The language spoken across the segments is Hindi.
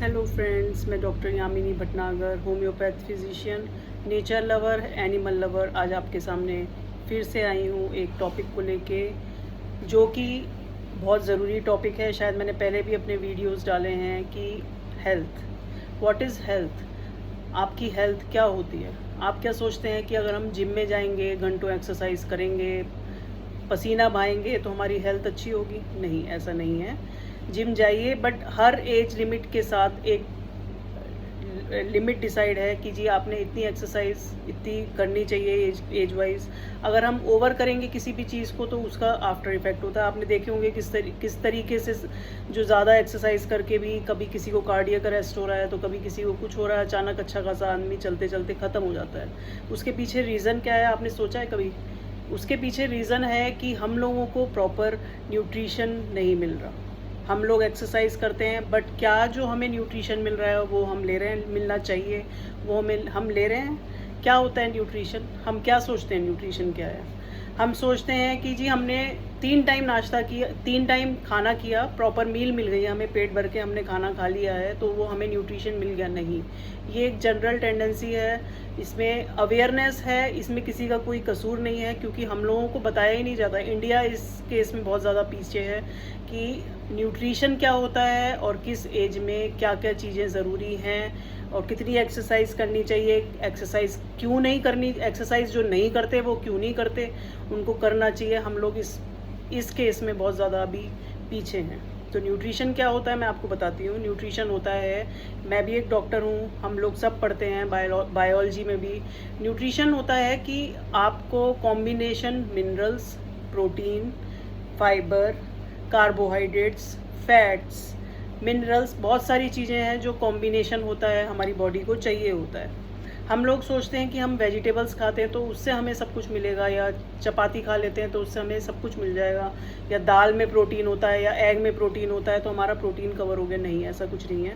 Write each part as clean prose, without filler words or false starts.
हेलो फ्रेंड्स, मैं doctor Yamini Bhatnagar, homeopath physician, nature lover, animal lover. आज आपके सामने फिर से आई हूँ एक टॉपिक को लेके, जो कि बहुत ज़रूरी टॉपिक है। शायद मैंने पहले भी अपने वीडियोस डाले हैं कि हेल्थ, व्हाट इज़ हेल्थ, आपकी हेल्थ क्या होती है। आप क्या सोचते हैं कि अगर हम जिम में जाएंगे, घंटों एक्सरसाइज करेंगे, पसीना बहाएंगे तो हमारी हेल्थ अच्छी होगी? नहीं, ऐसा नहीं है। जिम जाइए, बट हर एज लिमिट के साथ एक लिमिट डिसाइड है कि जी आपने इतनी एक्सरसाइज इतनी करनी चाहिए एज वाइज। अगर हम ओवर करेंगे किसी भी चीज़ को तो उसका आफ्टर इफेक्ट होता है। आपने देखे होंगे किस तरीके से जो ज़्यादा एक्सरसाइज करके भी कभी किसी को कार्डियक अरेस्ट हो रहा है तो कभी किसी को कुछ हो रहा है, अचानक अच्छा खासा आदमी चलते चलते ख़त्म हो जाता है। उसके पीछे रीज़न क्या है, आपने सोचा है कभी? उसके पीछे रीज़न है कि हम लोगों को प्रॉपर न्यूट्रिशन नहीं मिल रहा। हम लोग एक्सरसाइज करते हैं, बट क्या जो हमें न्यूट्रिशन मिल रहा है वो हम ले रहे हैं, मिलना चाहिए वो हम ले रहे हैं? क्या होता है न्यूट्रिशन? हम क्या सोचते हैं न्यूट्रिशन क्या है? हम सोचते हैं कि जी हमने 3 टाइम नाश्ता किया, 3 टाइम खाना किया, प्रॉपर मील मिल गई, हमें पेट भर के हमने खाना खा लिया है तो वो हमें न्यूट्रिशन मिल गया। नहीं, ये एक जनरल टेंडेंसी है, इसमें अवेयरनेस है, इसमें किसी का कोई कसूर नहीं है, क्योंकि हम लोगों को बताया ही नहीं जाता। इंडिया इस केस में बहुत ज़्यादा पीछे है कि न्यूट्रिशन क्या होता है और किस एज में क्या क्या चीज़ें ज़रूरी हैं और कितनी एक्सरसाइज करनी चाहिए, एक्सरसाइज क्यों नहीं करनी, एक्सरसाइज जो नहीं करते वो क्यों नहीं करते, उनको करना चाहिए। हम लोग इस केस में बहुत ज़्यादा अभी पीछे हैं। तो न्यूट्रिशन क्या होता है मैं आपको बताती हूँ। न्यूट्रिशन होता है, मैं भी एक डॉक्टर हूँ, हम लोग सब पढ़ते हैं बायोलॉजी में भी। न्यूट्रिशन होता है कि आपको combination minerals, protein, fibre, carbohydrates, fats, minerals, बहुत सारी चीज़ें हैं जो कॉम्बिनेशन होता है, हमारी बॉडी को चाहिए होता है। हम लोग सोचते हैं कि हम वेजिटेबल्स खाते हैं तो उससे हमें सब कुछ मिलेगा, या चपाती खा लेते हैं तो उससे हमें सब कुछ मिल जाएगा, या दाल में प्रोटीन होता है या एग में प्रोटीन होता है तो हमारा प्रोटीन कवर हो गया। नहीं, ऐसा कुछ नहीं है।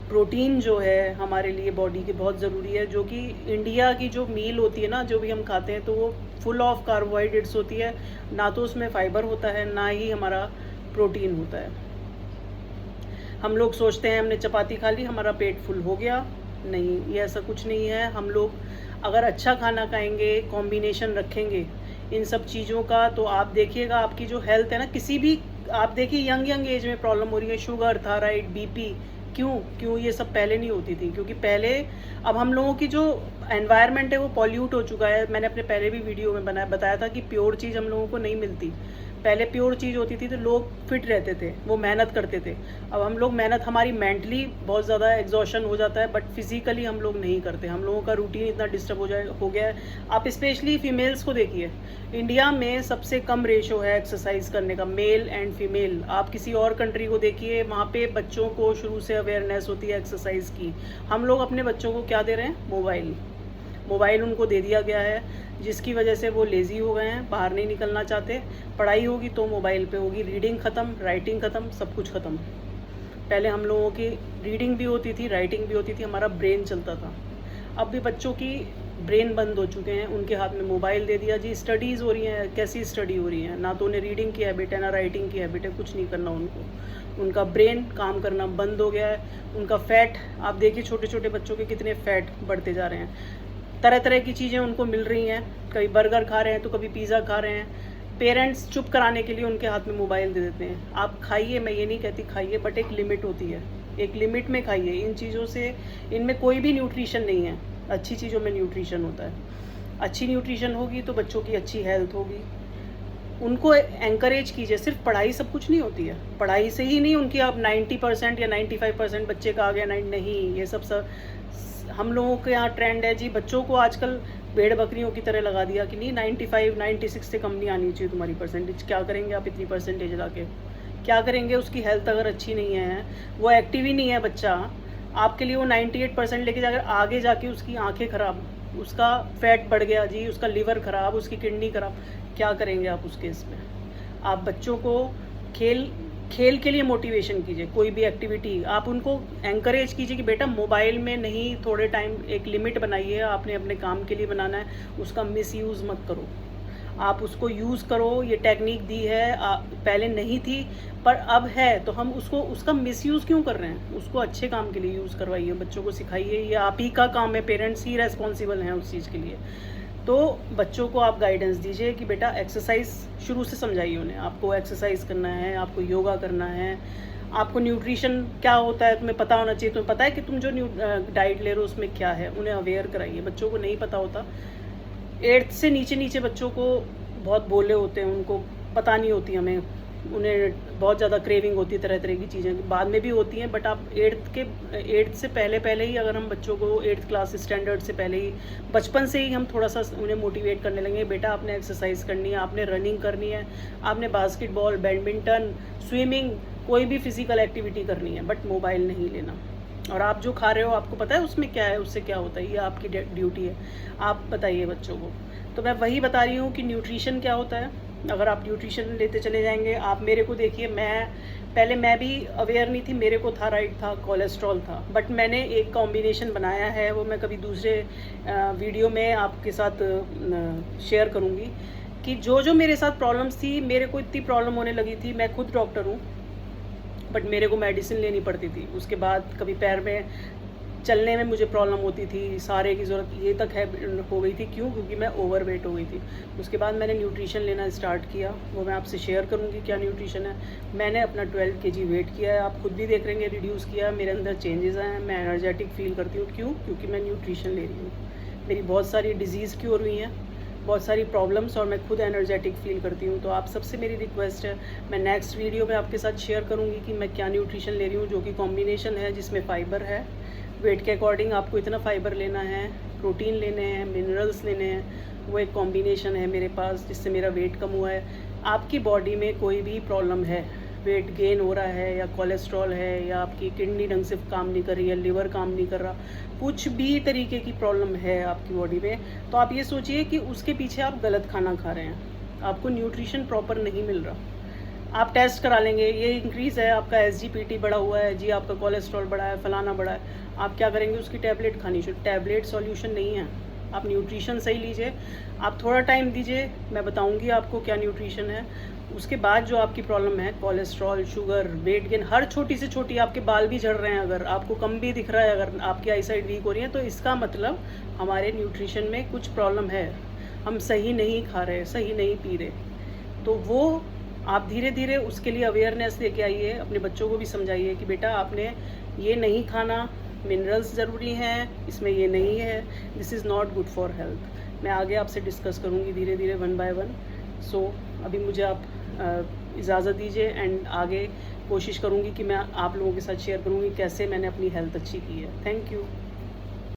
प्रोटीन जो है हमारे लिए बॉडी की बहुत ज़रूरी है, जो कि इंडिया की जो मील होती है ना, जो भी हम खाते हैं तो वो फुल ऑफ कार्बोहाइड्रेट्स होती है, ना तो उसमें फाइबर होता है ना ही हमारा प्रोटीन होता है। हम लोग सोचते हैं हमने चपाती खा ली, हमारा पेट फुल हो गया। नहीं, ये ऐसा कुछ नहीं है। हम लोग अगर अच्छा खाना खाएंगे, कॉम्बिनेशन रखेंगे इन सब चीज़ों का, तो आप देखिएगा आपकी जो हेल्थ है ना, किसी भी, आप देखिए यंग एज में प्रॉब्लम हो रही है, शुगर, थायराइड, बीपी। क्यों ये सब पहले नहीं होती थी? क्योंकि पहले, अब हम लोगों की जो एनवायरनमेंट है वो पॉल्यूट हो चुका है। मैंने अपने पहले भी वीडियो में बताया था कि प्योर चीज़ हम लोगों को नहीं मिलती। पहले प्योर चीज़ होती थी तो लोग फिट रहते थे, वो मेहनत करते थे। अब हम लोग मेहनत, हमारी मेंटली बहुत ज़्यादा एग्जॉशन हो जाता है, बट फिजिकली हम लोग नहीं करते। हम लोगों का रूटीन इतना डिस्टर्ब हो गया है। आप स्पेशली फीमेल्स को देखिए, इंडिया में सबसे कम रेशो है एक्सरसाइज करने का, मेल एंड फीमेल। आप किसी और कंट्री को देखिए, वहाँ पे बच्चों को शुरू से अवेयरनेस होती है एक्सरसाइज की। हम लोग अपने बच्चों को क्या दे रहे हैं? मोबाइल उनको दे दिया गया है, जिसकी वजह से वो लेज़ी हो गए हैं, बाहर नहीं निकलना चाहते। पढ़ाई होगी तो मोबाइल पे होगी, रीडिंग ख़त्म, राइटिंग ख़त्म, सब कुछ ख़त्म। पहले हम लोगों की रीडिंग भी होती थी, राइटिंग भी होती थी, हमारा ब्रेन चलता था। अब भी बच्चों की ब्रेन बंद हो चुके हैं, उनके हाथ में मोबाइल दे दिया जी, स्टडीज़ हो रही हैं। कैसी स्टडी हो रही है? ना तो उन्हें रीडिंग की हैबिट है, ना राइटिंग की हैबिट है, कुछ नहीं करना उनको। उनका ब्रेन काम करना बंद हो गया है। उनका फैट, आप देखिए छोटे छोटे बच्चों के कितने फैट बढ़ते जा रहे हैं। तरह तरह की चीज़ें उनको मिल रही हैं, कभी बर्गर खा रहे हैं तो कभी पिज़्ज़ा खा रहे हैं। पेरेंट्स चुप कराने के लिए उनके हाथ में मोबाइल दे देते हैं। आप खाइए, मैं ये नहीं कहती खाइए, बट एक लिमिट होती है, एक लिमिट में खाइए। इन चीज़ों से, इनमें कोई भी न्यूट्रिशन नहीं है। अच्छी चीज़ों में न्यूट्रिशन होता है। अच्छी न्यूट्रिशन होगी तो बच्चों की अच्छी हेल्थ होगी। उनको एंकरेज कीजिए। सिर्फ पढ़ाई सब कुछ नहीं होती है, पढ़ाई से ही नहीं उनकी आप 90% या 95% बच्चे का आ गया, नहीं, ये सब हम लोगों के यहाँ ट्रेंड है जी। बच्चों को आजकल भेड़ बकरियों की तरह लगा दिया कि नहीं, 95 96 से कम नहीं आनी चाहिए तुम्हारी परसेंटेज। क्या करेंगे आप इतनी परसेंटेज ला के? क्या करेंगे? उसकी हेल्थ अगर अच्छी नहीं है, वो एक्टिव ही नहीं है बच्चा, आपके लिए वो 98% लेके जाकर आगे जाके उसकी आंखें खराब, उसका फैट बढ़ गया जी, उसका लिवर खराब, उसकी किडनी खराब, क्या करेंगे आप उस केस में? आप बच्चों को खेल के लिए मोटिवेशन कीजिए। कोई भी एक्टिविटी आप उनको एंकरेज कीजिए कि बेटा मोबाइल में नहीं, थोड़े टाइम एक लिमिट बनाइए, आपने अपने काम के लिए बनाना है, उसका मिसयूज़ मत करो। आप उसको यूज़ करो। ये टेक्निक दी है, पहले नहीं थी पर अब है, तो हम उसका मिसयूज़ क्यों कर रहे हैं? उसको अच्छे काम के लिए यूज़ करवाइए, बच्चों को सिखाइए। ये आप ही का काम है, पेरेंट्स ही रेस्पॉन्सिबल हैं उस चीज़ के लिए। तो बच्चों को आप गाइडेंस दीजिए कि बेटा एक्सरसाइज शुरू से समझाइए उन्हें, आपको एक्सरसाइज करना है, आपको योगा करना है, आपको न्यूट्रिशन क्या होता है तुम्हें पता होना चाहिए। तुम्हें पता है कि तुम जो डाइट ले रहे हो उसमें क्या है, उन्हें अवेयर कराइए। बच्चों को नहीं पता होता, 8th से नीचे नीचे बच्चों को बहुत बोले होते हैं, उनको पता नहीं होती, हमें उन्हें बहुत ज़्यादा क्रेविंग होती है तरह तरह की चीज़ें, बाद में भी होती हैं। बट आप 8th से पहले ही अगर हम बच्चों को 8th क्लास स्टैंडर्ड से पहले ही, बचपन से ही हम थोड़ा सा उन्हें मोटिवेट करने लगे, बेटा आपने एक्सरसाइज करनी है, आपने रनिंग करनी है, आपने बास्केटबॉल, बैडमिंटन, स्विमिंग, कोई भी फिजिकल एक्टिविटी करनी है, बट मोबाइल नहीं लेना। और आप जो खा रहे हो आपको पता है उसमें क्या है, उससे क्या होता है, ये आपकी ड्यूटी है, आप बताइए बच्चों को। तो मैं वही बता रही हूँ कि न्यूट्रिशन क्या होता है। अगर आप न्यूट्रिशन लेते चले जाएंगे, आप मेरे को देखिए, मैं भी अवेयर नहीं थी, मेरे को थायराइड था, कोलेस्ट्रॉल था, बट मैंने एक कॉम्बिनेशन बनाया है, वो मैं कभी दूसरे वीडियो में आपके साथ शेयर करूँगी कि जो मेरे साथ प्रॉब्लम्स थी, मेरे को इतनी प्रॉब्लम होने लगी थी, मैं खुद डॉक्टर हूँ, बट मेरे को मेडिसिन लेनी पड़ती थी। उसके बाद कभी पैर में चलने में मुझे प्रॉब्लम होती थी, सारे की ज़रूरत ये तक है हो गई थी। क्यों? क्योंकि मैं ओवरवेट हो गई थी। उसके बाद मैंने न्यूट्रिशन लेना स्टार्ट किया, वो मैं आपसे शेयर करूँगी क्या न्यूट्रिशन है। मैंने अपना 12 kg वेट किया है, आप खुद भी देख रहे हैं, रिड्यूस किया, मेरे अंदर चेंजेस आए हैं, मैं एनर्जेटिक फील करती हूँ। क्यों? क्योंकि मैं न्यूट्रिशन ले रही हूँ। मेरी बहुत सारी डिजीज़ क्योर हुई हैं, बहुत सारी प्रॉब्लम्स, और मैं खुद एनर्जेटिक फील करती हूँ। तो आप सबसे मेरी रिक्वेस्ट है, मैं नेक्स्ट वीडियो में आपके साथ शेयर करूँगी कि मैं क्या न्यूट्रिशन ले रही हूँ, जो कि कॉम्बिनेशन है, जिसमें फ़ाइबर है। वेट के अकॉर्डिंग आपको इतना फ़ाइबर लेना है, प्रोटीन लेने हैं, मिनरल्स लेने हैं, वो एक कॉम्बिनेशन है मेरे पास, जिससे मेरा वेट कम हुआ है। आपकी बॉडी में कोई भी प्रॉब्लम है, वेट गेन हो रहा है या कोलेस्ट्रॉल है या आपकी किडनी ढंग से काम नहीं कर रही है, लिवर काम नहीं कर रहा, कुछ भी तरीके की प्रॉब्लम है आपकी बॉडी में, तो आप ये सोचिए कि उसके पीछे आप गलत खाना खा रहे हैं, आपको न्यूट्रिशन प्रॉपर नहीं मिल रहा। आप टेस्ट करा लेंगे, ये इंक्रीज़ है, आपका SGPT बढ़ा हुआ है जी, आपका कोलेस्ट्रॉल बढ़ा है, फलाना बढ़ा है, आप क्या करेंगे, उसकी टैबलेट खानी चाहिए। टैबलेट सॉल्यूशन नहीं है, आप न्यूट्रिशन सही लीजिए, आप थोड़ा टाइम दीजिए, मैं बताऊंगी आपको क्या न्यूट्रिशन है। उसके बाद जो आपकी प्रॉब्लम है, कोलेस्ट्रॉल, शुगर, वेट गेन, हर छोटी से छोटी, आपके बाल भी झड़ रहे हैं, अगर आपको कम भी दिख रहा है, अगर आपकी आई साइड वीक हो रही है, तो इसका मतलब हमारे न्यूट्रिशन में कुछ प्रॉब्लम है, हम सही नहीं खा रहे, सही नहीं पी रहे। तो वो आप धीरे धीरे उसके लिए अवेयरनेस लेके आइए, अपने बच्चों को भी समझाइए कि बेटा आपने ये नहीं खाना, मिनरल्स ज़रूरी हैं, इसमें ये नहीं है, this is not good for health. मैं आगे आपसे डिस्कस करूँगी धीरे धीरे, 1 by 1। सो अभी मुझे आप इजाज़त दीजिए, एंड आगे कोशिश करूँगी कि मैं आप लोगों के साथ शेयर करूँगी कैसे मैंने अपनी हेल्थ अच्छी की है। Thank you.